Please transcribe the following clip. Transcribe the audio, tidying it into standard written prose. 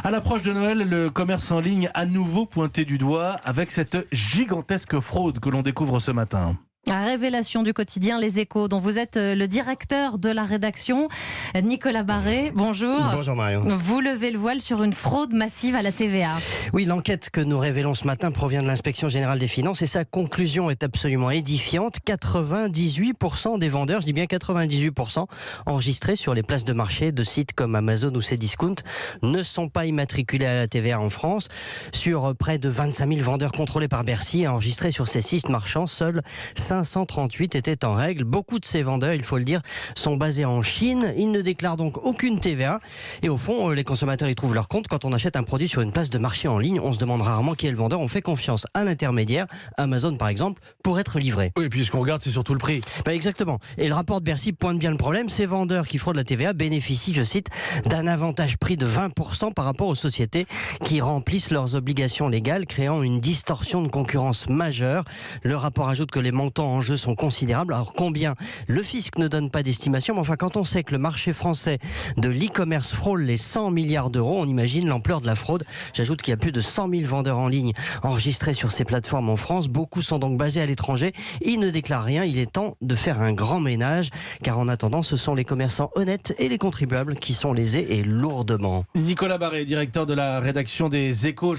À l'approche de Noël, le commerce en ligne à nouveau pointé du doigt avec cette gigantesque fraude que l'on découvre ce matin. La révélation du quotidien Les Échos, dont vous êtes le directeur de la rédaction, Nicolas Barré. Bonjour. Bonjour Marion. Vous levez le voile sur une fraude massive à la TVA. Oui, l'enquête que nous révélons ce matin provient de l'Inspection Générale des Finances et sa conclusion est absolument édifiante. 98% des vendeurs, je dis bien 98%, enregistrés sur les places de marché de sites comme Amazon ou Cdiscount ne sont pas immatriculés à la TVA en France. Sur près de 25 000 vendeurs contrôlés par Bercy et enregistrés sur ces sites marchands, seuls 538 étaient en règle. Beaucoup de ces vendeurs, il faut le dire, sont basés en Chine. Ils ne déclarent donc aucune TVA. Et au fond, les consommateurs y trouvent leur compte. Quand on achète un produit sur une place de marché en ligne, on se demande rarement qui est le vendeur. On fait confiance à l'intermédiaire, Amazon par exemple, pour être livré. Oui, et puis ce qu'on regarde, c'est surtout le prix. Exactement. Et le rapport de Bercy pointe bien le problème. Ces vendeurs qui fraudent la TVA bénéficient, je cite, d'un avantage prix de 20% par rapport aux sociétés qui remplissent leurs obligations légales, créant une distorsion de concurrence majeure. Le rapport ajoute que les montants en jeu sont considérables. Alors combien? Le fisc ne donne pas d'estimation, mais enfin quand on sait que le marché français de l'e-commerce frôle les 100 milliards d'euros, on imagine l'ampleur de la fraude. J'ajoute qu'il y a plus de 100 000 vendeurs en ligne enregistrés sur ces plateformes en France. Beaucoup sont donc basés à l'étranger. Ils ne déclarent rien. Il est temps de faire un grand ménage, car en attendant, ce sont les commerçants honnêtes et les contribuables qui sont lésés et lourdement. Nicolas Barré, directeur de la rédaction des Échos.